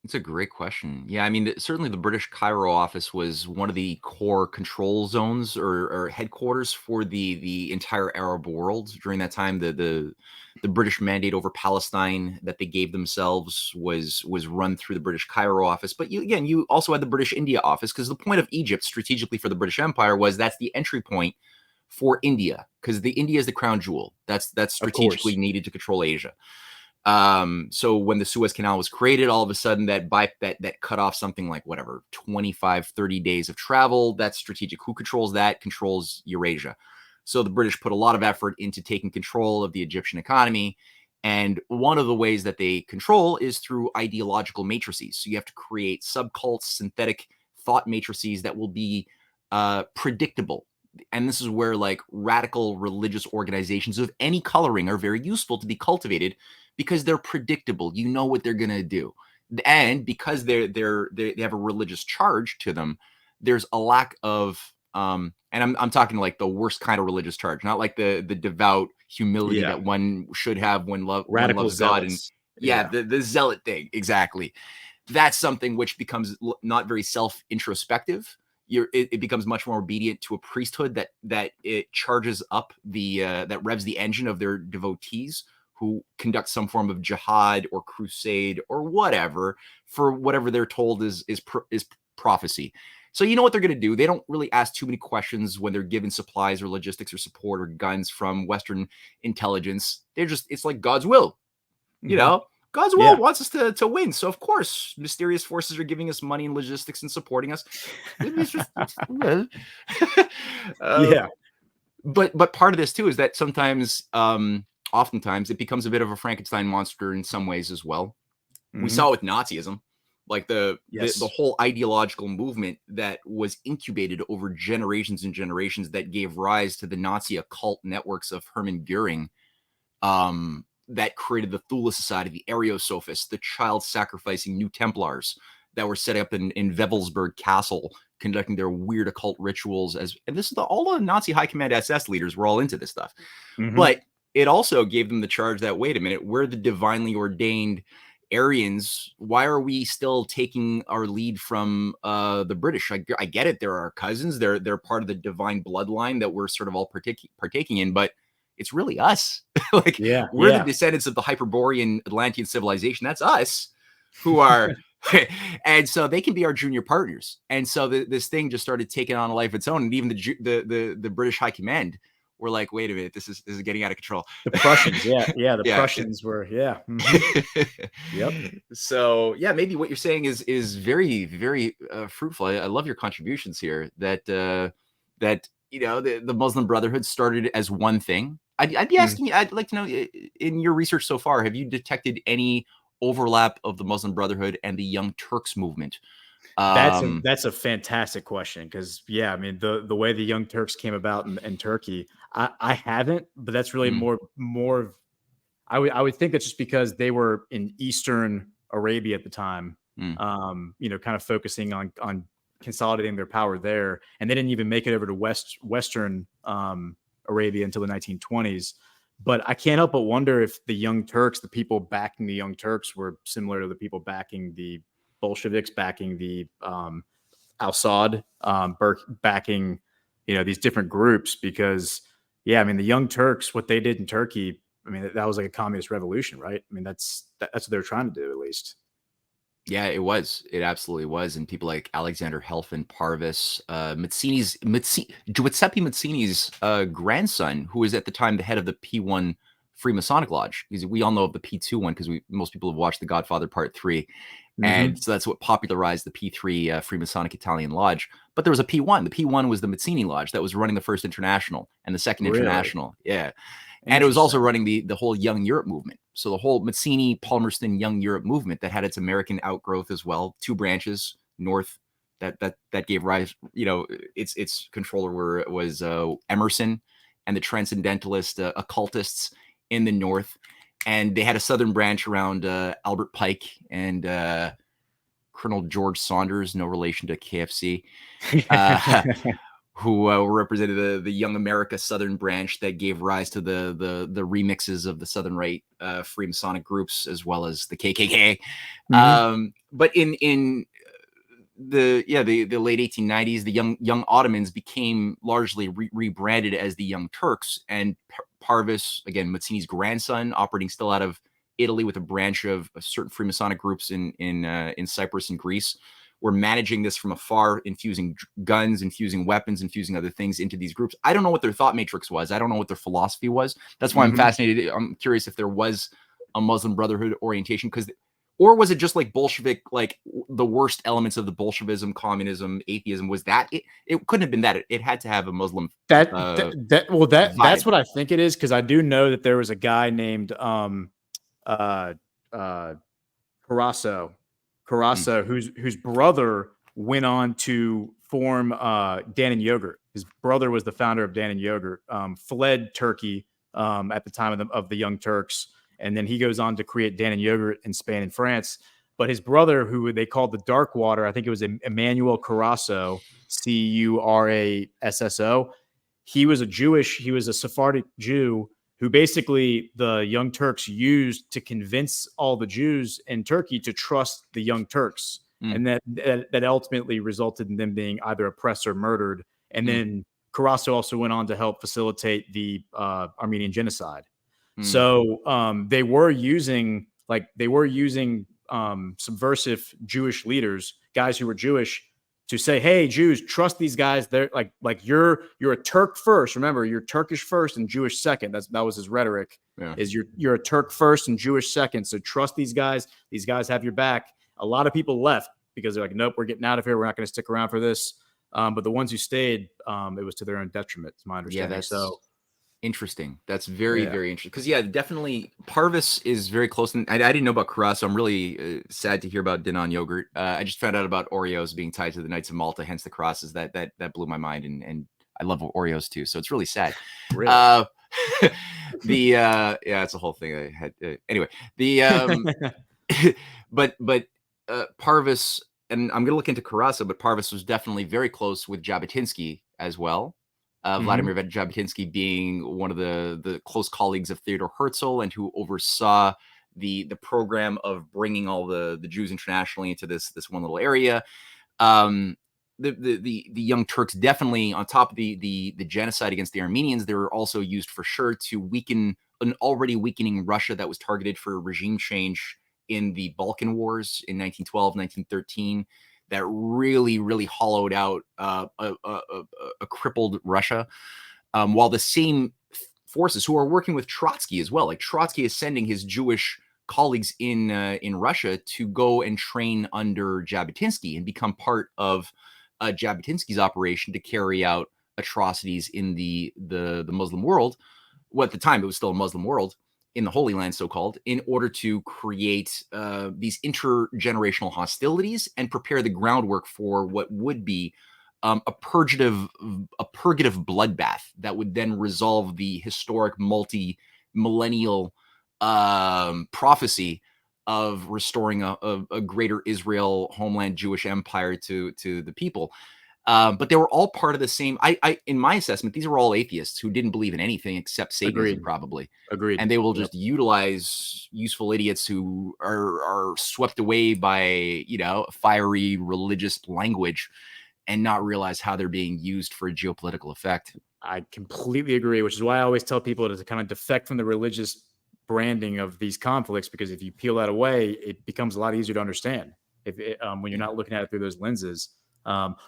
It's a great question. Yeah, I mean, certainly the British Cairo office was one of the core control zones or headquarters for the entire Arab world during that time. The British mandate over Palestine that they gave themselves was run through the British Cairo office. But you also had the British India office, because the point of Egypt strategically for the British Empire was that's the entry point for India, because India is the crown jewel. That's strategically needed to control Asia. So when the Suez Canal was created, all of a sudden that cut off something like 25, 30 days of travel. That's strategic. Who controls that? Controls Eurasia. So the British put a lot of effort into taking control of the Egyptian economy. And one of the ways that they control is through ideological matrices. So you have to create subcults, synthetic thought matrices that will be predictable. And this is where radical religious organizations of any coloring are very useful to be cultivated, because they're predictable. You know what they're going to do. and because they have a religious charge to them, there's a lack of and I'm talking like the worst kind of religious charge, not like the devout humility Yeah. that one should have when one Radical loves God, and zealots. the zealot thing, exactly. That's something which becomes not very self-introspective. It becomes much more obedient to a priesthood that it charges up that revs the engine of their devotees, who conduct some form of jihad or crusade or whatever for whatever they're told is prophecy. So you know what they're going to do. They don't really ask too many questions when they're given supplies or logistics or support or guns from Western intelligence. It's like God's will, you know. God's will wants us to win. So of course, mysterious forces are giving us money and logistics and supporting us. It's just, But part of this too is that sometimes, oftentimes, it becomes a bit of a Frankenstein monster in some ways as well. We saw it with Nazism, like the whole ideological movement that was incubated over generations and generations that gave rise to the Nazi occult networks of Hermann Goering. That created the Thule Society, the Ariosophists, the child-sacrificing New Templars that were set up in Wewelsburg Castle, conducting their weird occult rituals. And this is all the Nazi high command SS leaders were all into this stuff. But it also gave them the charge that, wait a minute, we're the divinely ordained Aryans. Why are we still taking our lead from the British? I get it. They're our cousins. They're part of the divine bloodline that we're sort of all partaking in, but it's really us. We're the descendants of the Hyperborean Atlantean civilization. That's us who are, and so they can be our junior partners. And so this thing just started taking on a life of its own. And even the British High Command were like, wait a minute, this is getting out of control. The Prussians, the Prussians were, yep. So maybe what you're saying is very, very fruitful. I love your contributions here. That the Muslim Brotherhood started as one thing. I'd be asking you, I'd like to know, in your research so far, have you detected any overlap of the Muslim Brotherhood and the Young Turks movement? That's a fantastic question, because the way the Young Turks came about in Turkey, I haven't, but that's really more. I would think that's just because they were in Eastern Arabia at the time, kind of focusing on consolidating their power there, and they didn't even make it over to Western Arabia until the 1920s. But I can't help but wonder if the Young Turks, the people backing the Young Turks, were similar to the people backing the Bolsheviks, backing the Al Saud, backing these different groups. Because the Young Turks, what they did in Turkey, that was like a communist revolution, right? That's what they're trying to do, at least. Yeah, it was. It absolutely was. And people like Alexander Helfand, Parvis, Giuseppe Mazzini's grandson, who was at the time the head of the P1 Freemasonic Lodge. Because we all know of the P2 one, because most people have watched The Godfather Part 3. And so that's what popularized the P3 Freemasonic Italian Lodge. But there was a P1. The P1 was the Mazzini Lodge that was running the First International and the Second International. Yeah. And it was also running the whole Young Europe movement. So the whole Mazzini, Palmerston, Young Europe movement that had its American outgrowth as well. Two branches, North, that gave rise, its controller was Emerson and the Transcendentalist occultists in the North. And they had a Southern branch around Albert Pike and Colonel George Saunders, no relation to KFC. Who represented the Young America Southern branch that gave rise to the remixes of the Southern right Freemasonic groups, as well as the KKK. But in the late 1890s, the young Ottomans became largely rebranded as the Young Turks, and Parvis, again Mazzini's grandson, operating still out of Italy with a branch of certain Freemasonic groups in Cyprus and Greece, were managing this from afar, infusing guns, infusing weapons, infusing other things into these groups. I don't know what their thought matrix was. I don't know what their philosophy was. That's why I'm fascinated. I'm curious if there was a Muslim Brotherhood orientation, or was it just like Bolshevik, like the worst elements of the Bolshevism, communism, atheism? Was that it? It couldn't have been that. It had to have a Muslim. That's what I think it is, because I do know that there was a guy named Carasso, whose brother went on to form Dan and Yogurt. His brother was the founder of Dan and Yogurt, fled Turkey at the time of the Young Turks, and then he goes on to create Dan and Yogurt in Spain and France. But his brother, who they called the Dark Water, I think it was Emmanuel Carasso, Curasso. He was a Sephardic Jew who basically the Young Turks used to convince all the Jews in Turkey to trust the Young Turks. And that ultimately resulted in them being either oppressed or murdered. And then Carasso also went on to help facilitate the Armenian genocide. So they were using subversive Jewish leaders, guys who were Jewish, to say, "Hey, Jews, trust these guys. They're like you're a Turk first. Remember, you're Turkish first and Jewish second." That was his rhetoric. Yeah. Is you're a Turk first and Jewish second. So trust these guys. These guys have your back. A lot of people left because they're like, "Nope, we're getting out of here. We're not going to stick around for this." But the ones who stayed, it was to their own detriment. It's my understanding. Yeah, that's interesting. That's very, very interesting. Because definitely Parvis is very close. And I didn't know about Carasso. I'm really sad to hear about Danone yogurt. I just found out about Oreos being tied to the Knights of Malta, hence the crosses. That blew my mind. And I love Oreos too. So it's really sad. Really? It's a whole thing. I had anyway. But Parvis, and I'm going to look into Carasso, but Parvis was definitely very close with Jabotinsky as well. Vladimir Jabotinsky being one of the close colleagues of Theodor Herzl, and who oversaw the program of bringing all the Jews internationally into this one little area. The Young Turks definitely, on top of the genocide against the Armenians, they were also used for sure to weaken an already weakening Russia that was targeted for regime change in the Balkan Wars in 1912, 1913. That really, really hollowed out a crippled Russia, while the same forces who are working with Trotsky as well, like Trotsky is sending his Jewish colleagues in Russia to go and train under Jabotinsky and become part of Jabotinsky's operation to carry out atrocities in the Muslim world. Well, at the time, it was still a Muslim world, in the Holy Land, so-called, in order to create these intergenerational hostilities and prepare the groundwork for what would be a purgative bloodbath that would then resolve the historic multi-millennial prophecy of restoring a greater Israel homeland Jewish empire to the people. But they were all part of the same. In my assessment, these were all atheists who didn't believe in anything except Satanism, probably. Agreed. And they will just utilize useful idiots who are swept away by fiery religious language and not realize how they're being used for a geopolitical effect. I completely agree, which is why I always tell people to kind of defect from the religious branding of these conflicts, because if you peel that away, it becomes a lot easier to understand when you're not looking at it through those lenses.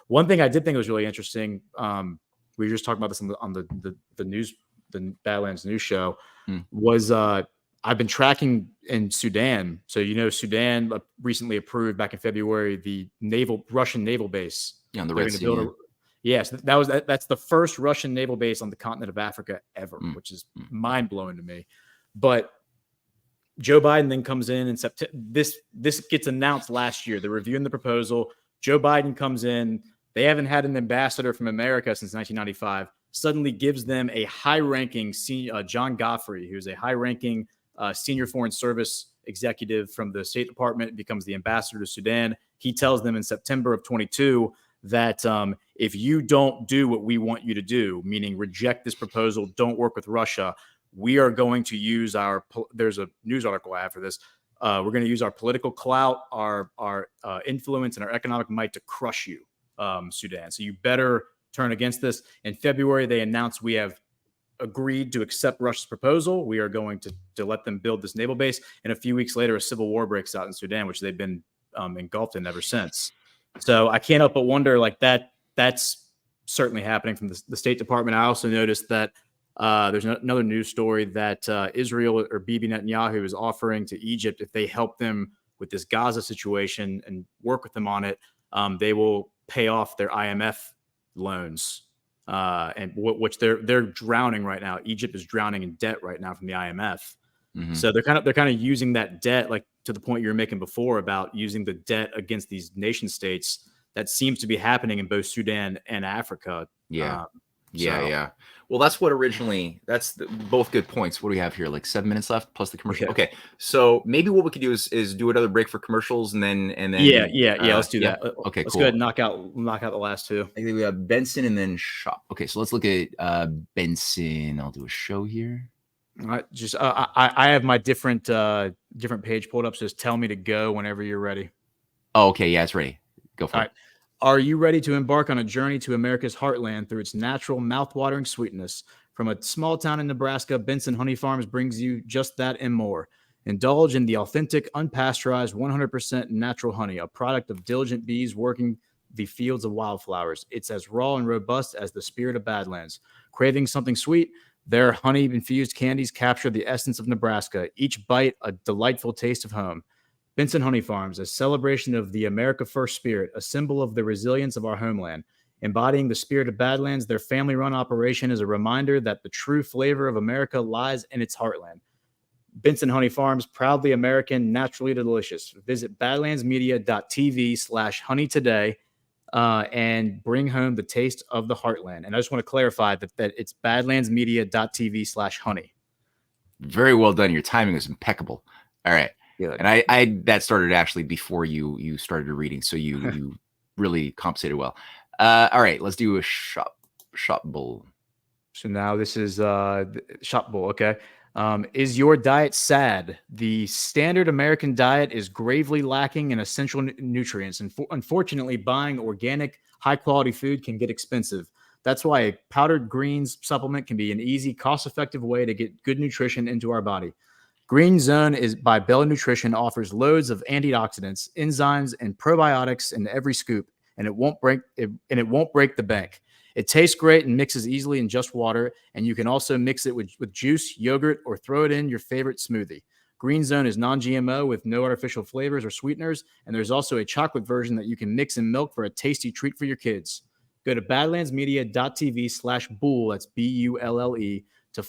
One thing I did think was really interesting. We were just talking about this on the news, the Badlands news show, was I've been tracking in Sudan. So Sudan recently approved back in February the Russian naval base. Yeah, on the Red Sea. Yes, that's the first Russian naval base on the continent of Africa ever, which is mind blowing to me. But Joe Biden then comes in September. This gets announced last year. They're reviewing the proposal. Joe Biden comes in. They haven't had an ambassador from America since 1995. Suddenly gives them a high-ranking John Goffrey, who's a high-ranking senior foreign service executive from the State Department, becomes the ambassador to Sudan. He tells them in September of 22 that if you don't do what we want you to do, meaning reject this proposal, don't work with Russia, we are going to use there's a news article I have for this. We're going to use our political clout, our influence, and our economic might to crush you, Sudan. So you better turn against this. In February, they announced we have agreed to accept Russia's proposal. We are going to let them build this naval base. And a few weeks later, a civil war breaks out in Sudan, which they've been engulfed in ever since. So I can't help but wonder, that's certainly happening from the State Department. I also noticed that there's another news story that Israel or Bibi Netanyahu is offering to Egypt, if they help them with this Gaza situation and work with them on it, they will pay off their IMF loans, and which they're drowning right now. Egypt is drowning in debt right now from the IMF. So they're kind of using that debt, like to the point you were making before about using the debt against these nation states. That seems to be happening in both Sudan and Africa. Yeah, So, yeah. Well, that's what originally. Both good points. What do we have here? Like 7 minutes left plus the commercial. yeah. Okay, so maybe what we could do is do another break for commercials and then Yeah. Let's do yeah. that. Okay, Let's cool. go ahead and knock out the last two. I think we have Benson and then Shop. Okay, so let's look at Benson. I'll do a show here. All right, just I have my different page pulled up. So just tell me to go whenever you're ready. Oh, okay, yeah, it's ready. Go for All it. right. Are you ready to embark on a journey to America's heartland through its natural, mouth-watering sweetness? From a small town in Nebraska, Benson Honey Farms brings you just that and more. Indulge in the authentic, unpasteurized, 100% natural honey, a product of diligent bees working the fields of wildflowers. It's as raw and robust as the spirit of Badlands. Craving something sweet? Their honey-infused candies capture the essence of Nebraska, each bite a delightful taste of home. Benson Honey Farms, a celebration of the America First spirit, a symbol of the resilience of our homeland. Embodying the spirit of Badlands, their family-run operation is a reminder that the true flavor of America lies in its heartland. Benson Honey Farms, proudly American, naturally delicious. Visit badlandsmedia.tv/honey today and bring home the taste of the heartland. And I just want to clarify that it's badlandsmedia.tv/honey. Very well done. Your timing was impeccable. All right. Good. And I that started actually before you started reading, so you really compensated well. All right, let's do a shop bull. So now this is shop bull. Okay. Is your diet sad? The standard American diet is gravely lacking in essential nutrients. And unfortunately, buying organic, high quality food can get expensive. That's why a powdered greens supplement can be an easy, cost effective way to get good nutrition into our body. Green Zone is by Bella Nutrition offers loads of antioxidants, enzymes, and probiotics in every scoop, and it won't break the bank. It tastes great and mixes easily in just water, and you can also mix it with juice, yogurt, or throw it in your favorite smoothie. Green Zone is non-GMO with no artificial flavors or sweeteners, and there's also a chocolate version that you can mix in milk for a tasty treat for your kids. Go to badlandsmedia.tv/bull, that's B-U-L-L-E, to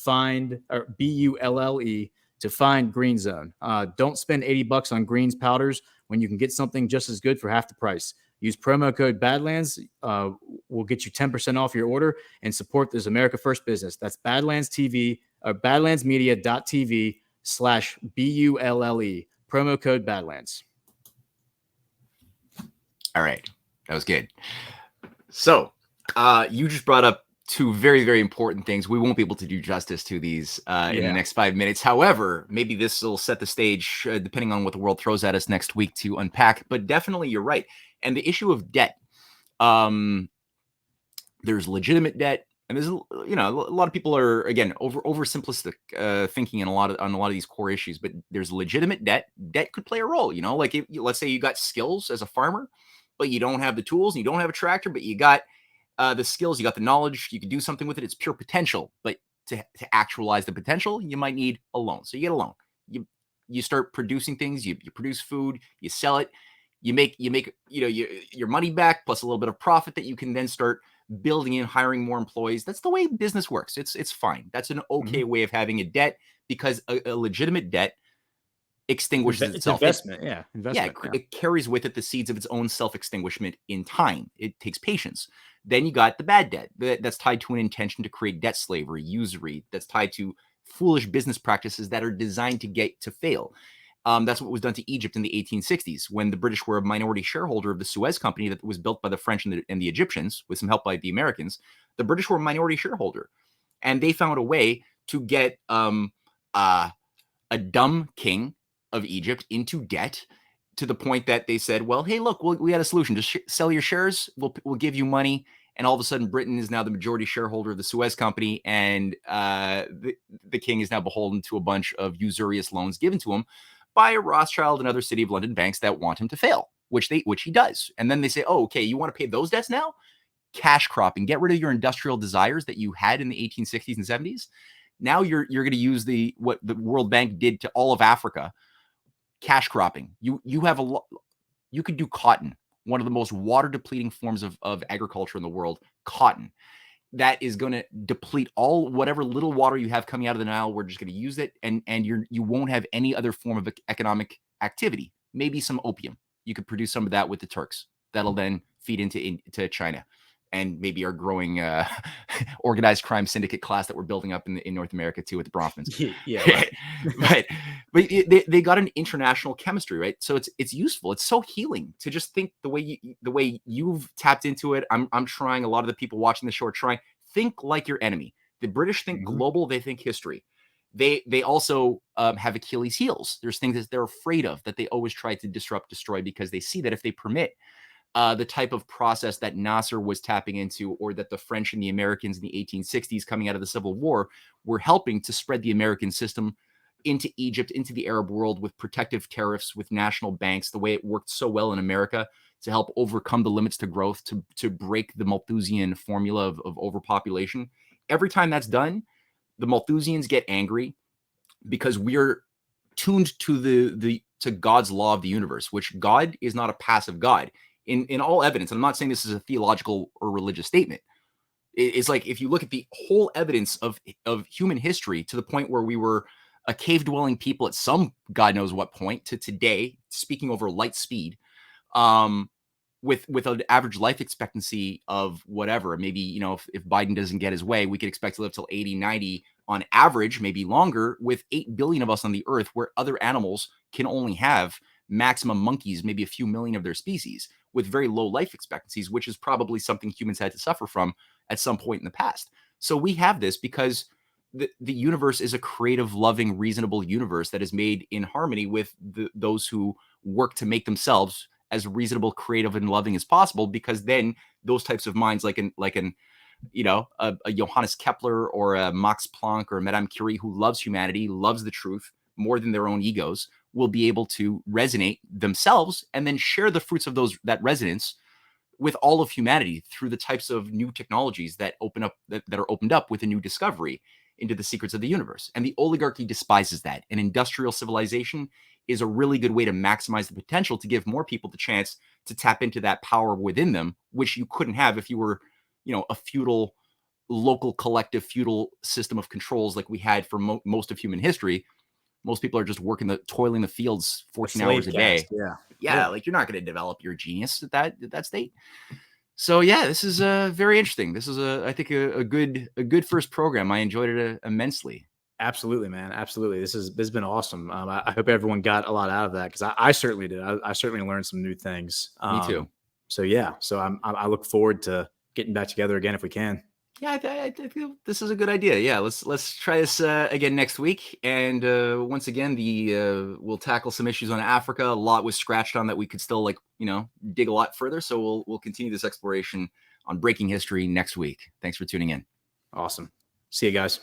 find Green Zone. Don't spend $80 on greens powders when you can get something just as good for half the price. Use promo code Badlands. We'll get you 10% off your order and support this America First business. That's badlandsmedia.tv/BULLE. Promo code Badlands. All right, that was good. So you just brought up two very, very important things. We won't be able to do justice to these in the next 5 minutes. However, maybe this will set the stage, depending on what the world throws at us next week, to unpack. But definitely, you're right. And the issue of debt, there's legitimate debt, and there's a lot of people are again oversimplistic thinking on a lot of these core issues. But there's legitimate debt. Debt could play a role. Like let's say you got skills as a farmer, but you don't have the tools, and you don't have a tractor, but you got the skills, you got the knowledge, you can do something with it. It's pure potential, but to actualize the potential, you might need a loan. So you get a loan. You start producing things. You produce food. You sell it. You make your money back plus a little bit of profit that you can then start building in, hiring more employees. That's the way business works. It's fine. That's an okay way of having a debt, because a legitimate debt extinguishes itself. Investment. It carries with it the seeds of its own self-extinguishment in time. It takes patience. Then you got the bad debt that's tied to an intention to create debt slavery, usury, that's tied to foolish business practices that are designed to get to fail. That's what was done to Egypt in the 1860s when the British were a minority shareholder of the Suez Company that was built by the French and the Egyptians with some help by the Americans. The British were a minority shareholder, and they found a way to get a dumb king of Egypt into debt to the point that they said, well, hey, look, we had a solution. Just sell your shares. We'll give you money. And all of a sudden, Britain is now the majority shareholder of the Suez Company, and the king is now beholden to a bunch of usurious loans given to him by a Rothschild and other City of London banks that want him to fail, which he does. And then they say, oh, okay, you want to pay those debts now? Cash cropping. Get rid of your industrial desires that you had in the 1860s and 70s. Now you're going to use what the World Bank did to all of Africa. Cash cropping. You have you could do cotton, one of the most water depleting forms of agriculture in the world. Cotton. That is going to deplete all whatever little water you have coming out of the Nile. We're just going to use it, and you won't have any other form of economic activity. Maybe some opium. You could produce some of that with the Turks. That'll then feed into China, and maybe our growing organized crime syndicate class that we're building up in North America too with the Bronfmans. Yeah, right. but they got an international chemistry, right? So it's useful. It's so healing to just think the way you've tapped into it. I'm trying. A lot of the people watching the show are trying. Think like your enemy. The British think global. They think history. They also have Achilles heels. There's things that they're afraid of that they always try to disrupt, destroy, because they see that if they permit the type of process that Nasser was tapping into, or that the French and the Americans in the 1860s coming out of the Civil War were helping to spread the American system into Egypt, into the Arab world, with protective tariffs, with national banks, the way it worked so well in America to help overcome the limits to growth, to break the Malthusian formula of overpopulation. Every time that's done, the Malthusians get angry because we're tuned to to God's law of the universe, which God is not a passive God. In all evidence, I'm not saying this is a theological or religious statement. It's like if you look at the whole evidence of human history, to the point where we were a cave-dwelling people at some God knows what point, to today, speaking over light speed, with an average life expectancy of whatever, maybe, if Biden doesn't get his way, we could expect to live till 80, 90 on average, maybe longer, with 8 billion of us on the earth, where other animals can only have maximum monkeys, maybe a few million of their species, with very low life expectancies, which is probably something humans had to suffer from at some point in the past. So we have this because the universe is a creative, loving, reasonable universe that is made in harmony with those who work to make themselves as reasonable, creative, and loving as possible, because then those types of minds, like a Johannes Kepler or a Max Planck or a Madame Curie, who loves humanity, loves the truth more than their own egos, will be able to resonate themselves and then share the fruits of that resonance with all of humanity through the types of new technologies that are opened up with a new discovery into the secrets of the universe. And the oligarchy despises that. And industrial civilization is a really good way to maximize the potential to give more people the chance to tap into that power within them, which you couldn't have if you were, a feudal, local, collective, feudal system of controls like we had for most of human history. Most people are just toiling the fields 14 hours a day. Yeah. Like, you're not going to develop your genius at that state. So yeah, this is very interesting. This is I think a good first program. I enjoyed it immensely. Absolutely, man. Absolutely. This has been awesome. I hope everyone got a lot out of that, because I certainly did. I certainly learned some new things. Me too. So yeah. So I look forward to getting back together again if we can. Yeah, I think this is a good idea. Yeah, let's try this again next week. And once again, we'll tackle some issues on Africa. A lot was scratched on that we could still dig a lot further. So we'll continue this exploration on breaking history next week. Thanks for tuning in. Awesome. See you guys.